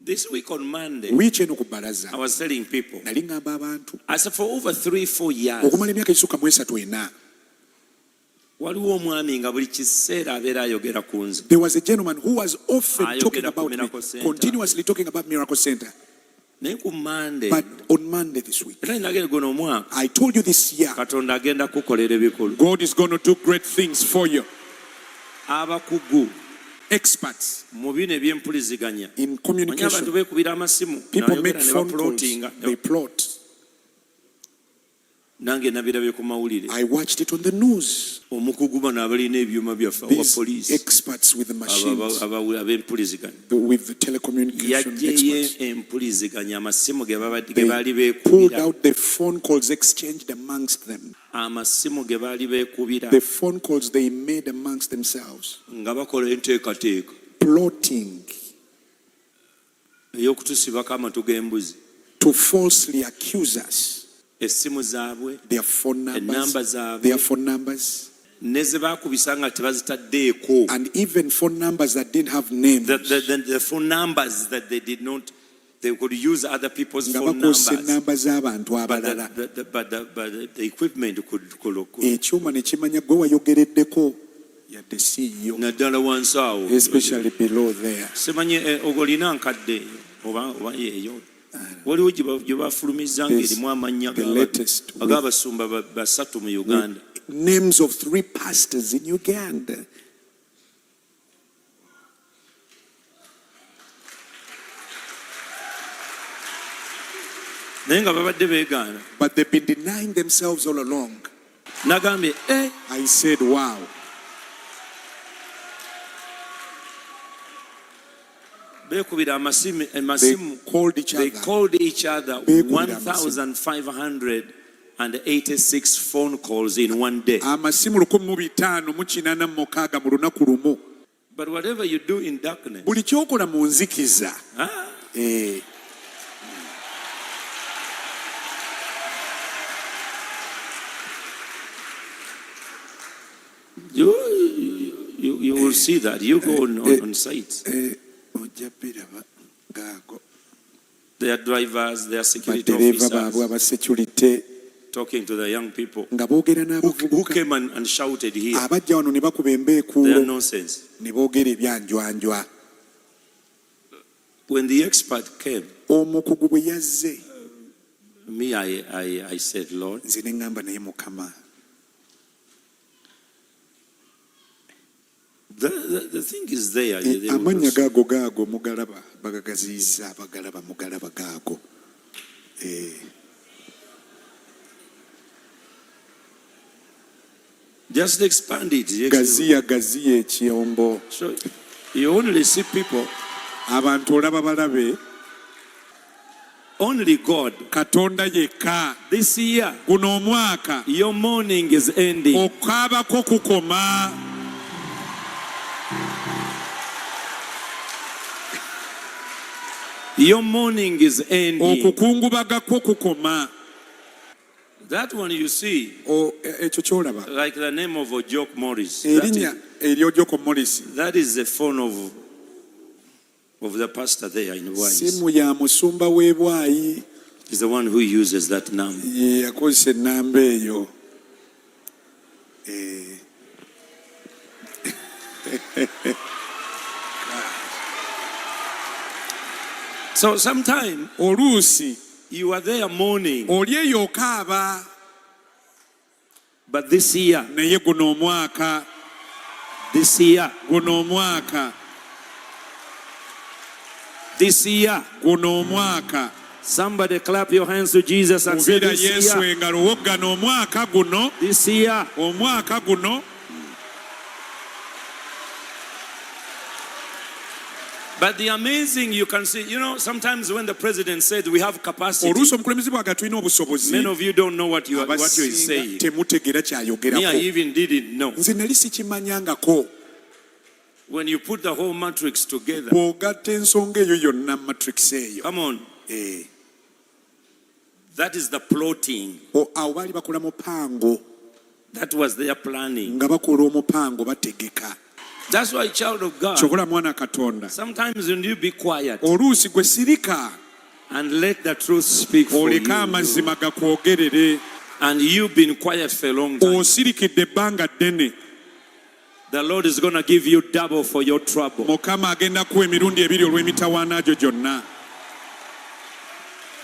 This week on Monday, Wiiki eno ku bbalaza I was telling people, nali ngamba abantu I said for over 3-4 years, okumala emyaka ekisukka mu 3-4 waliwo omwami nga buli kiseera abeera ayogera ku nze. there was a gentleman who was often talking Ayogera ku about me, Miracle Center. continuously talking about Miracle Center. Naye ku Monday, But on Monday this week, era nagenda guno omwaka, I told you this year, Katonda agenda kukolera ebikulu. God is going to do great things for you. Abakugu Experts mu bino ebyempuliziganya, in manya abantu communication, beekubira amasimu people n'ayogera make ne phone calls, bapulootinga. they plot. Nange nabirabye ku mawulire. I watched it on the news. Omukugu bano abalina ebyuma byaffe awa These poliisi, experts with the machines, ab'empuliziganya. with the telecommunication Yajjeyo experts, empuliziganya amasimu ge baali they pulled beekubira. out the phone calls exchanged amongst them. Amasimu ge baali beekubira The phone calls they made amongst themselves, nga bakola enteekateeka plotting ey'okutusibako amatu g'embuzi. to falsely accuse us. Essimu zaabwe, Their phone ennamba numbers, zaabwe, their phone numbers, ne ze baakubisa nga tebazitaddeeko. and even phone numbers that didn't have names. The phone numbers that they did not, they could use other people's Nga phone bakozesa numbers. ennamba z'abantu But abalala. the equipment could Ekyuma ne kimanya gwe wayogereddeko yadde CEO, naddala wansi awo. especially below there. Simanyi ogolina nkadde oba yeeyo. Waliwo gye bafulumiza ng'erimu amannya The latest with ag'abasumba basatu mu Uganda. names of 3 pastors in Uganda. Naye nga babadde beegaana. But they've been denying themselves all along. Nagambye, I said, wow. beekubira amasimu. They called each They other. called each other Beekubira 1,586 phone calls in one day. Amasimu 1586 mu lunaku lumu. But whatever you do in darkness, Buli kyokola mu nzikiza. you will see that. You go on sites. They are drivers, they are security Badereva baabwe officers abasecurity talking to the young people nga boogera who n'abavubuka came and shouted here. abajja wano ne bakuba They are embeekuulo nonsense. ne boogera ebyanjwanjwa. When the expert came, Omukugu bwe yazze, me, I said, Lord, nze ne ŋŋamba naye Mukama, the thing is there. They will amannya just- gaago mugalaba bagagaziyiza mugalaba gaago. Just expand it. Gaziya ekyombo. So you only see people, Abantu olaba balabe, only God. Katonda yekka. This year, Guno omwaka your morning is ending. okaabako kukoma. Your morning is ending. Okukungubagako kukoma. That one you see, Ekyo kyolaba. like the name of Ojok Morris. Erinnya ery'Ojoko Morris. That is the phone of the pastor there in Wise. Simu ya musumba w'ebwayi He's the one who uses that number. ye yakozesa ennamba eyo. So sometime Oluusi you are there mourning, oli eyo okaaba, but this year, naye guno omwaka this year, guno omwaka this year, guno omwaka somebody clap your hands to Jesus and say, mubira this Yesu year, engalo woggana omwaka guno, this year. omwaka guno. But the amazing, you can see, sometimes when the president said we have capacity, Oluusi omukulembeze bwaga tulina obusobozi, many of you don't know what you is saying. abasinga temutegeera Me, I kyayogerako. even didn't know. Nze nali sikimanyangako. When you put the whole matrix together, Bw'ogatta ensonga eyo yonna matrix eyo. come on, Eh, that is the plotting. awo baali bakola mupango, That was their planning. nga bakola omupango bategeka. That's why, child of God, kyokola mwana katonda, sometimes when you be quiet oluusi gwe sirika and let the truth speak for oleka you, amazima gakwogerere, and you've been quiet for a long time, osirikidde ebbanga ddene, the Lord is going to give you double for your trouble. Mukama agenda kuwa emirundi ebiri olw'emitawaana gyo gyonna.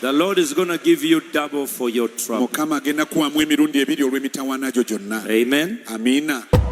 The Lord is going to give you double for your trouble. Mukama agenda kuwamu emirundi ebiri olw'emitawaana gyo gyonna. Amen. Amiina.